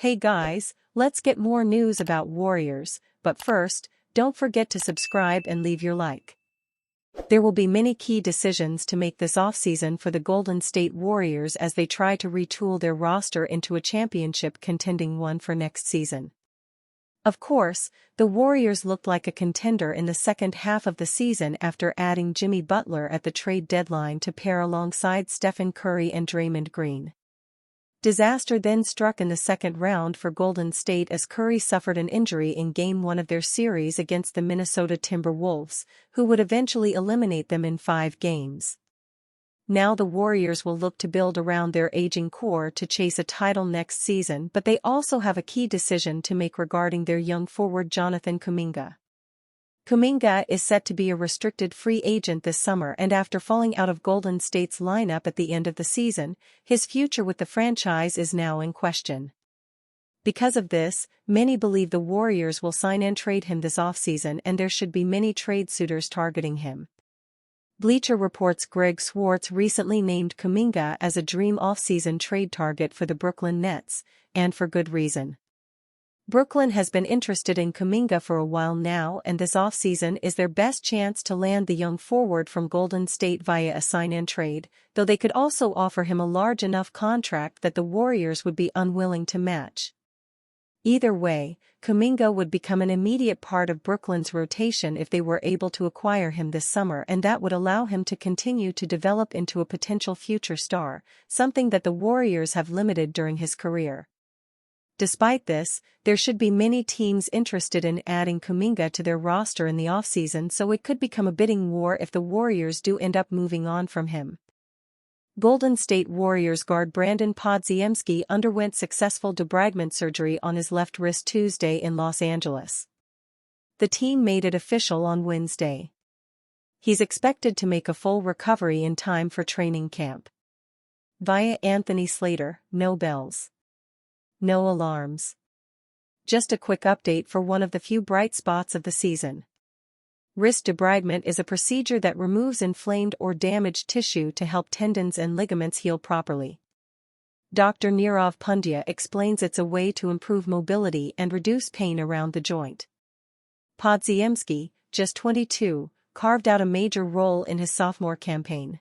Hey guys, let's get more news about Warriors, but first, don't forget to subscribe and leave your like. There will be many key decisions to make this offseason for the Golden State Warriors as they try to retool their roster into a championship contending one for next season. Of course, the Warriors looked like a contender in the second half of the season after adding Jimmy Butler at the trade deadline to pair alongside Stephen Curry and Draymond Green. Disaster then struck in the second round for Golden State as Curry suffered an injury in Game 1 of their series against the Minnesota Timberwolves, who would eventually eliminate them in 5 games. Now the Warriors will look to build around their aging core to chase a title next season, but they also have a key decision to make regarding their young forward Jonathan Kuminga. Kuminga is set to be a restricted free agent this summer, and after falling out of Golden State's lineup at the end of the season, his future with the franchise is now in question. Because of this, many believe the Warriors will sign and trade him this offseason, and there should be many trade suitors targeting him. Bleacher Report's Greg Swartz recently named Kuminga as a dream offseason trade target for the Brooklyn Nets, and for good reason. Brooklyn has been interested in Kuminga for a while now, and this offseason is their best chance to land the young forward from Golden State via a sign-and trade, though they could also offer him a large enough contract that the Warriors would be unwilling to match. Either way, Kuminga would become an immediate part of Brooklyn's rotation if they were able to acquire him this summer, and that would allow him to continue to develop into a potential future star, something that the Warriors have limited during his career. Despite this, there should be many teams interested in adding Kuminga to their roster in the offseason, so it could become a bidding war if the Warriors do end up moving on from him. Golden State Warriors guard Brandon Podziemski underwent successful debridement surgery on his left wrist Tuesday in Los Angeles. The team made it official on Wednesday. He's expected to make a full recovery in time for training camp. Via Anthony Slater, no bells. No alarms. Just a quick update for one of the few bright spots of the season. Wrist debridement is a procedure that removes inflamed or damaged tissue to help tendons and ligaments heal properly. Dr. Nirav Pandya explains it's a way to improve mobility and reduce pain around the joint. Podziemski, just 22, carved out a major role in his sophomore campaign.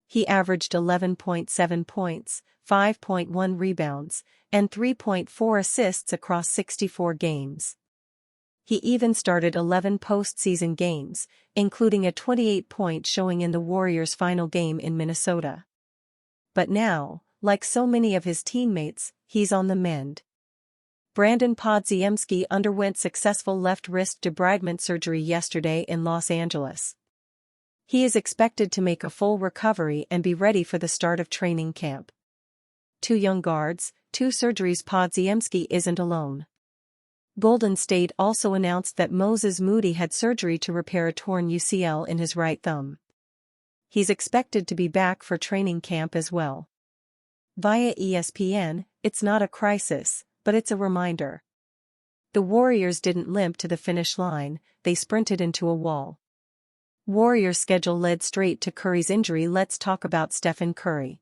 He averaged 11.7 points, 5.1 rebounds, and 3.4 assists across 64 games. He even started 11 postseason games, including a 28-point showing in the Warriors' final game in Minnesota. But now, like so many of his teammates, he's on the mend. Brandon Podziemski underwent successful left wrist debridement surgery yesterday in Los Angeles. He is expected to make a full recovery and be ready for the start of training camp. 2 young guards, 2 surgeries. Podziemski isn't alone. Golden State also announced that Moses Moody had surgery to repair a torn UCL in his right thumb. He's expected to be back for training camp as well. Via ESPN, it's not a crisis, but it's a reminder. The Warriors didn't limp to the finish line, they sprinted into a wall. Warriors' schedule led straight to Curry's injury. Let's talk about Stephen Curry.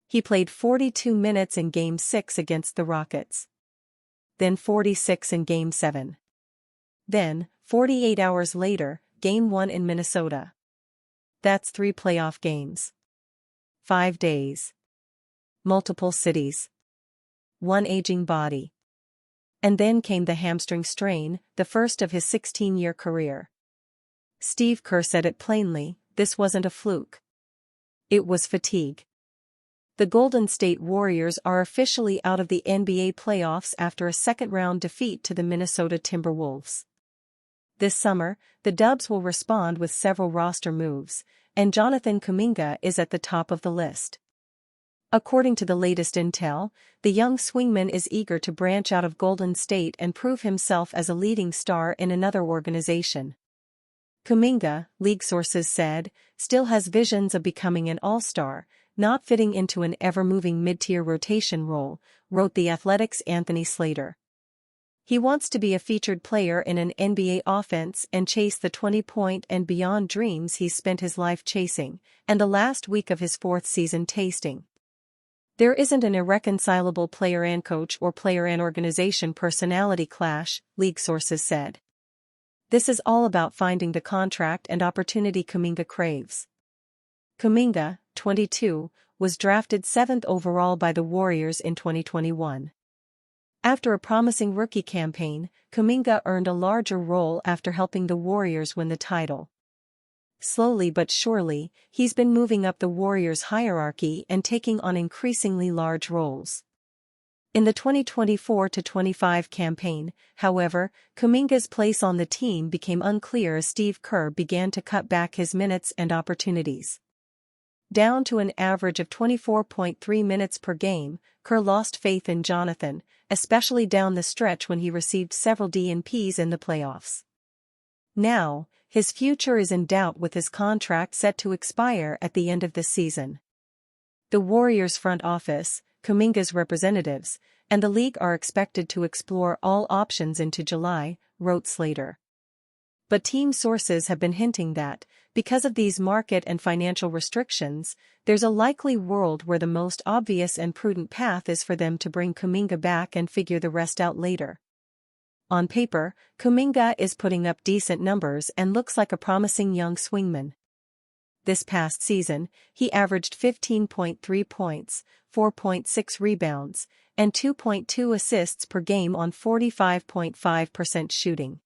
He played 42 minutes in Game 6 against the Rockets. Then 46 in Game 7. Then, 48 hours later, Game 1 in Minnesota. That's 3 playoff games. 5 days. Multiple cities. 1 aging body. And then came the hamstring strain, the first of his 16-year career. Steve Kerr said it plainly, this wasn't a fluke. It was fatigue. The Golden State Warriors are officially out of the NBA playoffs after a second-round defeat to the Minnesota Timberwolves. This summer, the Dubs will respond with several roster moves, and Jonathan Kuminga is at the top of the list. According to the latest intel, the young swingman is eager to branch out of Golden State and prove himself as a leading star in another organization. Kuminga, league sources said, still has visions of becoming an all-star, not fitting into an ever-moving mid-tier rotation role, wrote The Athletic's Anthony Slater. He wants to be a featured player in an NBA offense and chase the 20-point and beyond dreams he's spent his life chasing, and the last week of his 4th season tasting. There isn't an irreconcilable player and coach or player and organization personality clash, league sources said. This is all about finding the contract and opportunity Kuminga craves. Kuminga, 22, was drafted 7th overall by the Warriors in 2021. After a promising rookie campaign, Kuminga earned a larger role after helping the Warriors win the title. Slowly but surely, he's been moving up the Warriors' hierarchy and taking on increasingly large roles. In the 2024-25 campaign, however, Kuminga's place on the team became unclear as Steve Kerr began to cut back his minutes and opportunities. Down to an average of 24.3 minutes per game, Kerr lost faith in Jonathan, especially down the stretch when he received several DNPs in the playoffs. Now, his future is in doubt with his contract set to expire at the end of this season. The Warriors' front office, Kuminga's representatives, and the league are expected to explore all options into July, wrote Slater. But team sources have been hinting that, because of these market and financial restrictions, there's a likely world where the most obvious and prudent path is for them to bring Kuminga back and figure the rest out later. On paper, Kuminga is putting up decent numbers and looks like a promising young swingman. This past season, he averaged 15.3 points, 4.6 rebounds, and 2.2 assists per game on 45.5% shooting.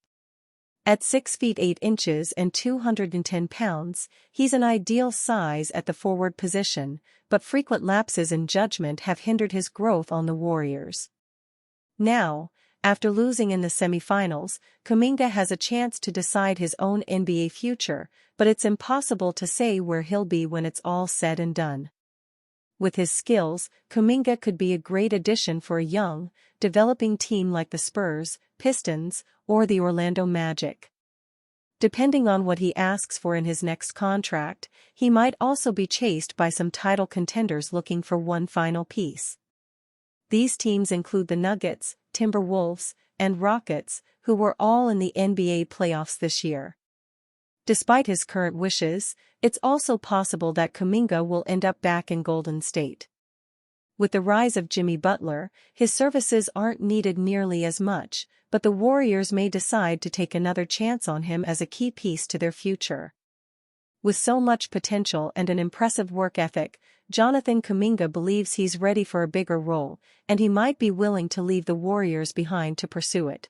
At 6 feet 8 inches and 210 pounds, he's an ideal size at the forward position, but frequent lapses in judgment have hindered his growth on the Warriors. Now, after losing in the semifinals, Kuminga has a chance to decide his own NBA future, but it's impossible to say where he'll be when it's all said and done. With his skills, Kuminga could be a great addition for a young, developing team like the Spurs, Pistons, or the Orlando Magic. Depending on what he asks for in his next contract, he might also be chased by some title contenders looking for one final piece. These teams include the Nuggets, Timberwolves, and Rockets, who were all in the NBA playoffs this year. Despite his current wishes, it's also possible that Kuminga will end up back in Golden State. With the rise of Jimmy Butler, his services aren't needed nearly as much, but the Warriors may decide to take another chance on him as a key piece to their future. With so much potential and an impressive work ethic, Jonathan Kuminga believes he's ready for a bigger role, and he might be willing to leave the Warriors behind to pursue it.